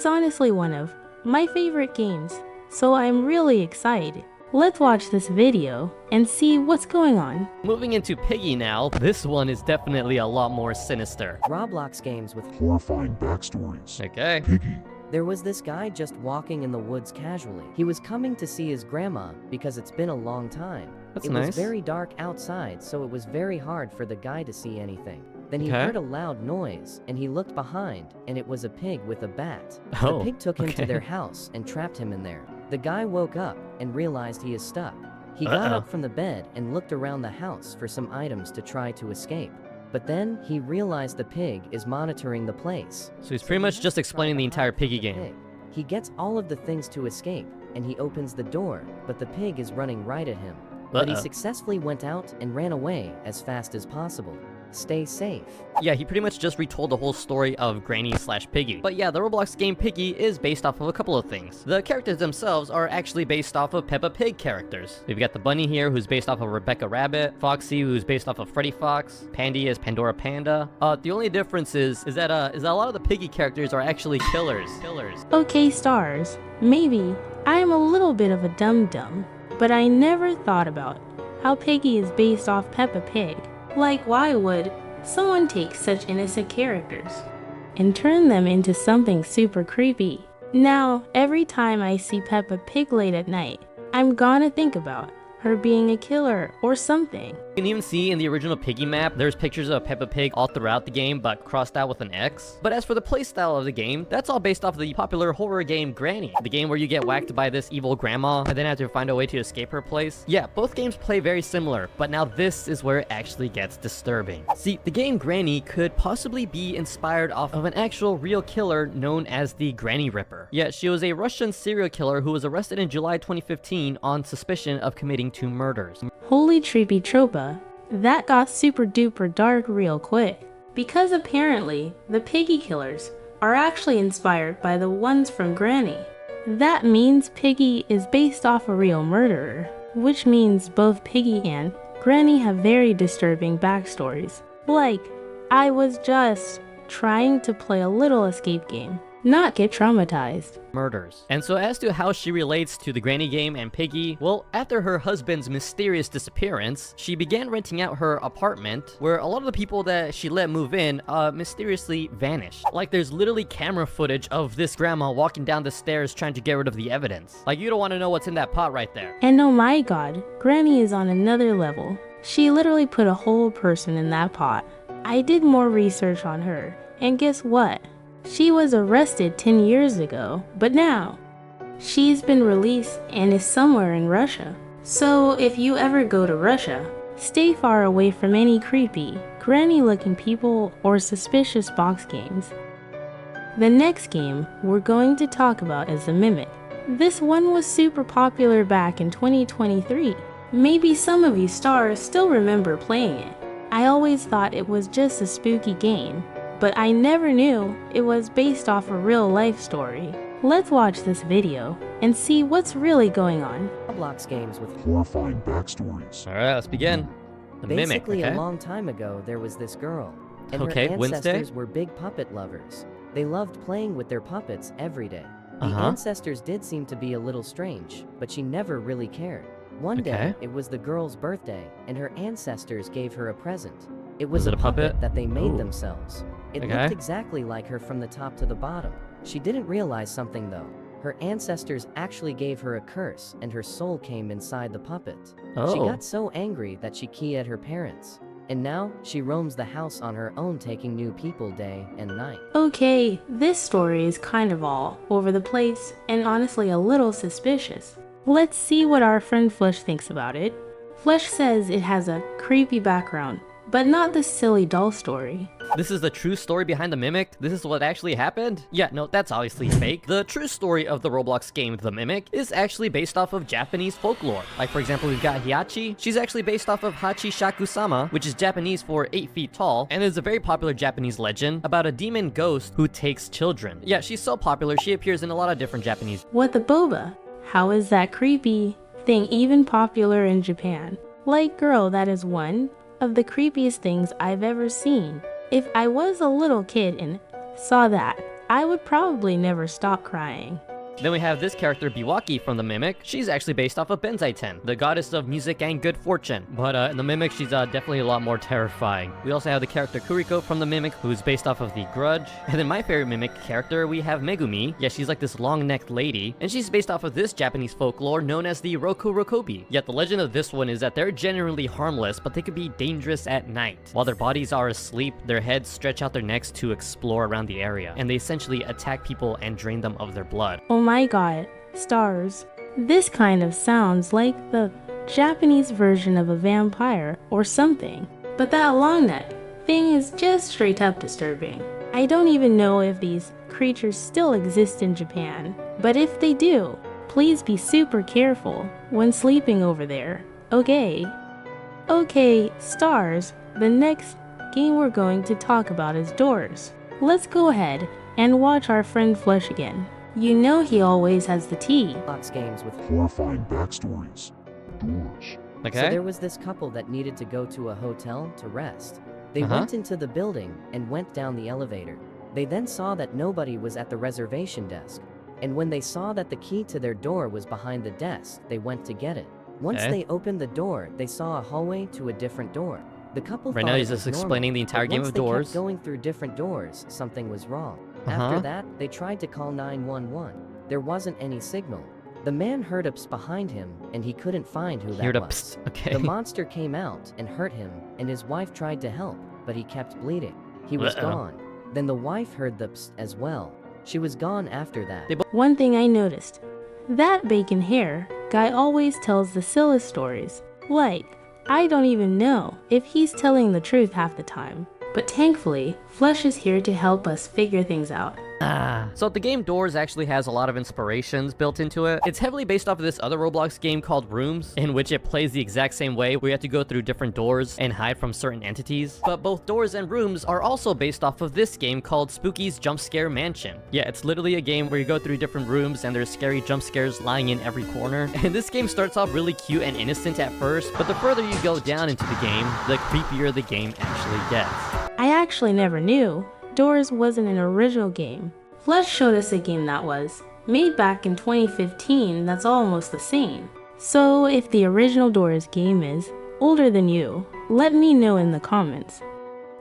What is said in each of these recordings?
It's honestly one of my favorite games, so I'm really excited. Let's watch this video and see what's going on. Moving into Piggy now, this one is definitely a lot more sinister. Roblox games with horrifying backstories. Okay. Piggy. There was this guy just walking in the woods casually. He was coming to see his grandma because it's been a long time. That's It nice. was very dark outside, so it was very hard for the guy to see anything. Then he Okay. heard a loud noise, and he looked behind, and it was a pig with a bat. Oh, The pig took him to okay. their house and trapped him in there. The guy woke up and realized he is stuck. He got up from the bed and looked around the house for some items to try to escape. But then he realized the pig is monitoring the place. So he's pretty much just explaining the entire Piggy game. He gets all of the things to escape, and he opens the door, but the pig is running right at him. But he successfully went out and ran away as fast as possible. Stay safe. Yeah, he pretty much just retold the whole story of Granny/Piggy. But yeah, the Roblox game Piggy is based off of a couple of things. The characters themselves are actually based off of Peppa Pig characters. We've got the bunny here, who's based off of Rebecca Rabbit, Foxy, who's based off of Freddy Fox, Pandy is Pandora Panda. The only difference is that a lot of the Piggy characters are actually killers. Okay, stars, maybe I'm a little bit of a dum-dum, but I never thought about how Piggy is based off Peppa Pig. Like, why would someone take such innocent characters and turn them into something super creepy? Now, every time I see Peppa Pig late at night, I'm gonna think about her being a killer or something. You can even see in the original Piggy map, there's pictures of Peppa Pig all throughout the game, but crossed out with an X. But as for the playstyle of the game, that's all based off of the popular horror game Granny, the game where you get whacked by this evil grandma and then have to find a way to escape her place. Yeah, both games play very similar, but now this is where it actually gets disturbing. See, the game Granny could possibly be inspired off of an actual real killer known as the Granny Ripper. Yeah, she was a Russian serial killer who was arrested in July 2015 on suspicion of committing 2 murders. Holy trippy tropa, that got super duper dark real quick. Because apparently, the Piggy killers are actually inspired by the ones from Granny. That means Piggy is based off a real murderer, which means both Piggy and Granny have very disturbing backstories. Like, I was just trying to play a little escape game, not get traumatized. Murders. And so as to how she relates to the Granny game and Piggy, well, after her husband's mysterious disappearance, she began renting out her apartment, where a lot of the people that she let move in mysteriously vanished. Like, there's literally camera footage of this grandma walking down the stairs trying to get rid of the evidence. Like, you don't want to know what's in that pot right there. And oh my god, Granny is on another level. She literally put a whole person in that pot. I did more research on her, and guess what? She was arrested 10 years ago, but now she's been released and is somewhere in Russia. So if you ever go to Russia, stay far away from any creepy, granny-looking people or suspicious box games. The next game we're going to talk about is the Mimic. This one was super popular back in 2023. Maybe some of you stars still remember playing it. I always thought it was just a spooky game, but I never knew it was based off a real-life story. Let's watch this video and see what's really going on. Roblox games with Horrifying backstories. Alright, let's begin. The Mimic, Basically, okay? a long time ago, there was this girl, and Okay, her Wednesday? ancestors were big puppet lovers. They loved playing with their puppets every day. The Uh-huh. ancestors did seem to be a little strange, but she never really cared. One day, Okay. it was the girl's birthday, and her ancestors gave her a present. It Was was it a a puppet? that they made Ooh. themselves. It Okay. looked exactly like her from the top to the bottom. She didn't realize something though. Her ancestors actually gave her a curse, and her soul came inside the puppet. Oh. She got so angry that she keyed her parents. And now, she roams the house on her own, taking new people day and night. Okay, this story is kind of all over the place and honestly a little suspicious. Let's see what our friend Flesh thinks about it. Flesh says it has a creepy background, but not the silly doll story. This is the true story behind the Mimic? This is what actually happened? Yeah, no, that's obviously fake. The true story of the Roblox game, The Mimic, is actually based off of Japanese folklore. Like, for example, we've got Hyachi. She's actually based off of 𝗀ecie që𝗋 which is Japanese for 8 feet tall, and is a very popular Japanese legend about a demon ghost who takes children. Yeah, she's so popular, she appears in a lot of different Japanese. 𝘀𝘂𝗯𝗏𝗶𝗯𝗲? How is that creepy thing even popular in Japan? Like, girl, that is one of the creepiest things I've ever seen. If I was a little kid and saw that, I would probably never stop crying. Then we have this character, 𝗴𝗏𝗂𝗯𝗀𝗏𝗏 from the Mimic. She's actually based off of 𝗀𝘂𝗯𝗏𝗏𝗏𝗏, the goddess of music and good fortune. But in the Mimic, she's definitely a lot more terrifying. We also have the character 𝘀𝑂𝗂𝗃 from the Mimic, who's based off of The Grudge. And then my favorite Mimic character, we have Megumi. Yeah, she's like this long-necked lady, and she's based off of this Japanese folklore known as the 𝗀𝗂𝗃𝗃𝗃𝗃𝗃𝗃. Yet the legend of this one is that they're generally harmless, but they could be dangerous at night. While their bodies are asleep, their heads stretch out their necks to explore around the area, and they essentially attack people and drain them of their blood. Oh my god. Stars. This kind of sounds like the Japanese version of a vampire or something. But that long neck thing is just straight up disturbing. I don't even know if these creatures still exist in Japan, but if they do, please be super careful when sleeping over there, okay? Okay, stars, the next game we're going to talk about is Doors. Let's go ahead and watch our friend Flush again. You know he always has the tea. Lots games with Horrifying backstories. Doors. Okay? So there was this couple that needed to go to a hotel to rest. They went into the building and went down the elevator. They then saw that nobody was at the reservation desk. And when they saw that the key to their door was behind the desk, they went to get it. Once they opened the door, they saw a hallway to a different door. The couple Right thought now it he's was just explaining normal, the entire but game once of they Doors. kept going through different doors, something was wrong. After that, they tried to call 911. There wasn't any signal. The man heard a psst behind him, and he couldn't find who that was. Okay. The monster came out and hurt him, and his wife tried to help, but he kept bleeding. He was gone. Then the wife heard the psst as well. She was gone after that. One thing I noticed, that bacon hair guy always tells the silliest stories. Like, I don't even know if he's telling the truth half the time. But thankfully, Flush is here to help us figure things out. So the game Doors actually has a lot of inspirations built into it. It's heavily based off of this other Roblox game called Rooms, in which it plays the exact same way, where you have to go through different doors and hide from certain entities. But both Doors and Rooms are also based off of this game called Spooky's Jump Scare Mansion. Yeah, it's literally a game where you go through different rooms and there's scary jump scares lying in every corner. And this game starts off really cute and innocent at first, but the further you go down into the game, the creepier the game actually gets. I actually never knew Doors wasn't an original game. Flush showed us a game that was made back in 2015 that's almost the same. So if the original Doors game is older than you, let me know in the comments.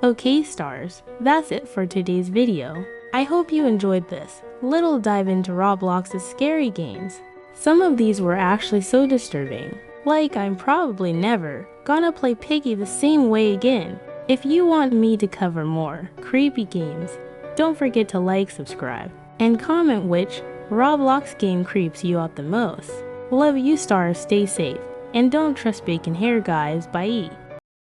Okay stars, that's it for today's video. I hope you enjoyed this little dive into Roblox's scary games. Some of these were actually so disturbing, like I'm probably never gonna play Piggy the same way again. If you want me to cover more creepy games, don't forget to like, subscribe, and comment which Roblox game creeps you out the most. Love you stars, stay safe, and don't trust bacon hair guys, bye.